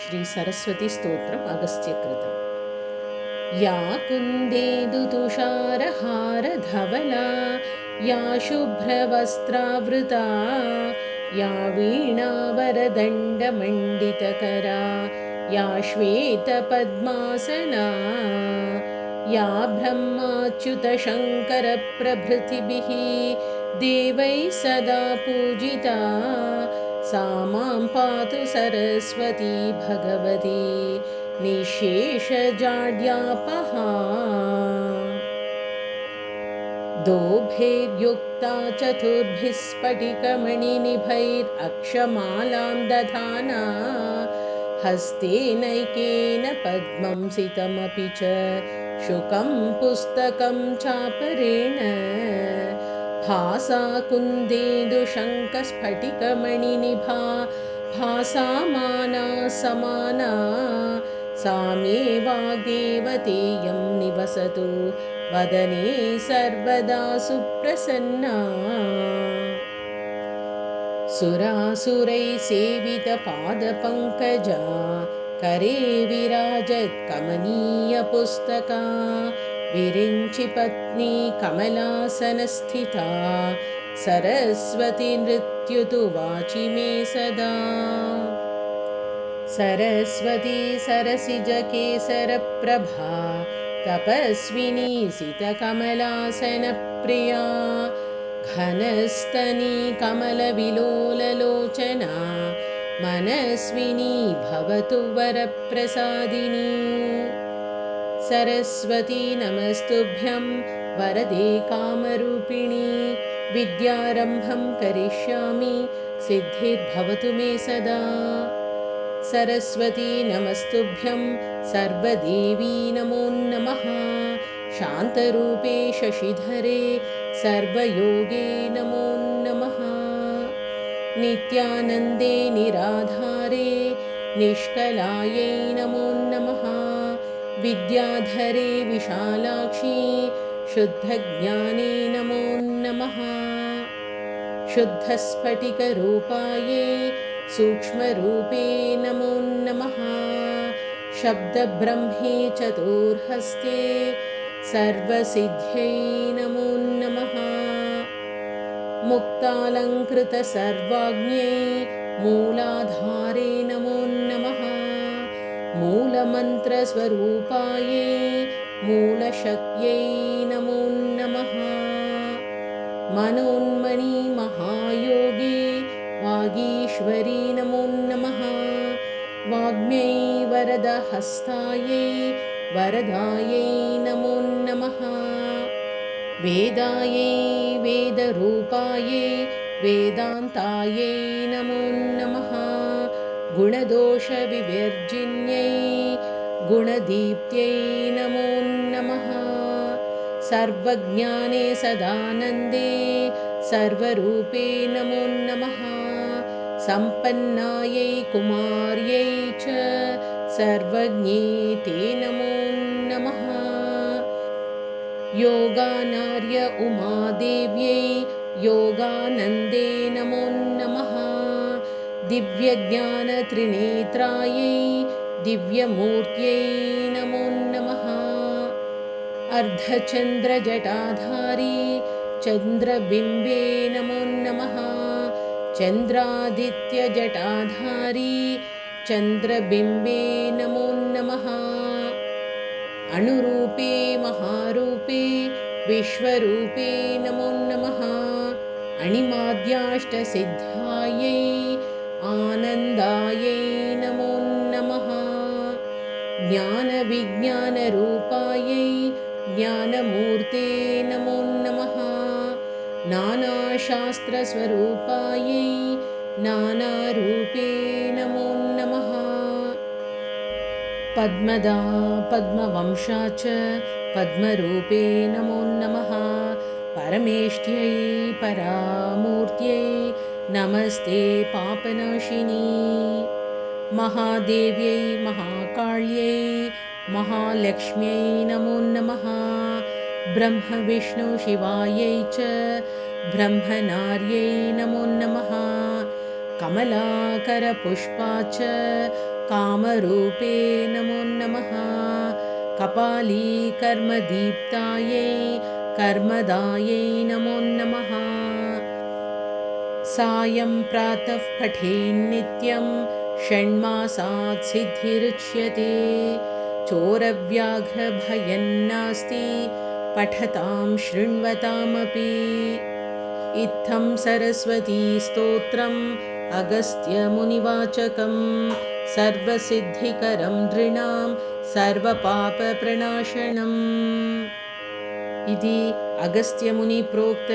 श्री सरस्वती स्तोत्रम् अगस्त्यकृतम्। या कुन्देन्दुतुषारहारधवला या शुभ्रवस्त्रावृता या वीणावरदण्डमण्डितकरा या श्वेतपद्मासना या ब्रह्माच्युतशङ्करप्रभृतिभिः देवैः सदा पूजिता सा मां पातु सरस्वती भगवती निःशेषजाड्यापहा। दोभैर्युक्ता चतुर्भिः स्फटिकमणिनिभैरक्षमालां दधाना हस्तेनैकेन पद्मं सितमपि च शुकं पुस्तकं चापरेण भासा कुन्देन्दुशङ्खस्फटिकमणिनिभा भासामाना समाना सा मे वाग्देवतेयं निवसतु वदने सर्वदा सुप्रसन्ना। सुरासुरैः सेवितपादपङ्कजा करे विराजत्कमनीयपुस्तका विरिञ्चिपत्नी कमलासनस्थिता सरस्वती नृत्युतु वाचि मे सदा। सरस्वती सरसिजकेसरप्रभा तपस्विनी सितकमलासनप्रिया घनस्तनी कमलविलोललोचना मनस्विनी भवतु वरप्रसादिनी। सरस्वती नमस्तुभ्यं वरदे कामरूपिणी विद्यारम्भं करिष्यामि सिद्धिर्भवतु मे सदा। सरस्वती नमस्तुभ्यं सर्वदेवी नमो नमः शान्तरूपे शशिधरे सर्वयोगे नमो नमः नित्यानन्दे निराधारे निष्कलायै नमो नमः विद्याधरे विशालाक्षी शुद्धज्ञाने नमो नमः शुद्धस्फटिकरूपायै सूक्ष्मरूपे नमो नमः शब्दब्रह्मे चतुर्हस्ते सर्वसिद्ध्यै नमो नमः मुक्तालङ्कृतसर्वाज्ञै मूलाधारे नमो नमः मूलमन्त्रस्वरूपायै मूलशक्त्यै नमो नमः मनोन्मणि महायोगे वागीश्वरी नमो नमः वाग्म्यै वरदहस्तायै वरदायै नमो नमः वेदायै वेदरूपायै वेदान्तायै नमो नमः गुणदोषविवर्जिन्यै गुणदीप्त्यै नमो नमः सर्वज्ञाने सदानन्दे सर्वरूपे नमो नमः सम्पन्नायै कुमार्यै च सर्वज्ञे ते नमो नमः योगानार्य उमादेव्यै योगानन्दे नमो नमः दिव्यज्ञानत्रिनेत्रायै दिव्यमूर्त्यै नमो नमः अर्धचन्द्रजटाधारी चन्द्रबिम्बे नमो नमः चन्द्रादित्यजटाधारी चन्द्रबिम्बे नमो नमः अणुरूपे महारूपे विश्वरूपे नमो नमः अणिमाद्याष्टसिद्धायै आनन्दायै नमो नमः ज्ञानविज्ञानरूपायै ज्ञानमूर्ते नमो नमः नानाशास्त्रस्वरूपायै नानारूपे नमो नमः पद्मदा पद्मवंशा च पद्मरूपे नमो नमः परमेष्ट्यै परामूर्त्यै नमस्ते पापनाशिनी महादेव्यै महाकाल्यै महालक्ष्म्यै नमो नमः ब्रह्मविष्णुशिवायै च ब्रह्मनार्यै नमो नमः कमलाकरपुष्पा च कामरूपे नमो नमः। कपाली कर्मदीप्तायै कर्मदायै नमो नमः। सायं प्रातः पठेन्नित्यं षण्मासात् सिद्धिरुच्यते। चोरव्याघ्रभयं नास्ति पठतां शृण्वतामपि। इत्थं सरस्वतीस्तोत्रम् अगस्त्यमुनिवाचकं सर्वसिद्धिकरं नृणां सर्वपापप्रणाशनम्। इति अगस्त्यमुनिप्रोक्त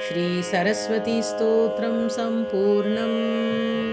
श्रीसरस्वतीस्तोत्रं सम्पूर्णम्।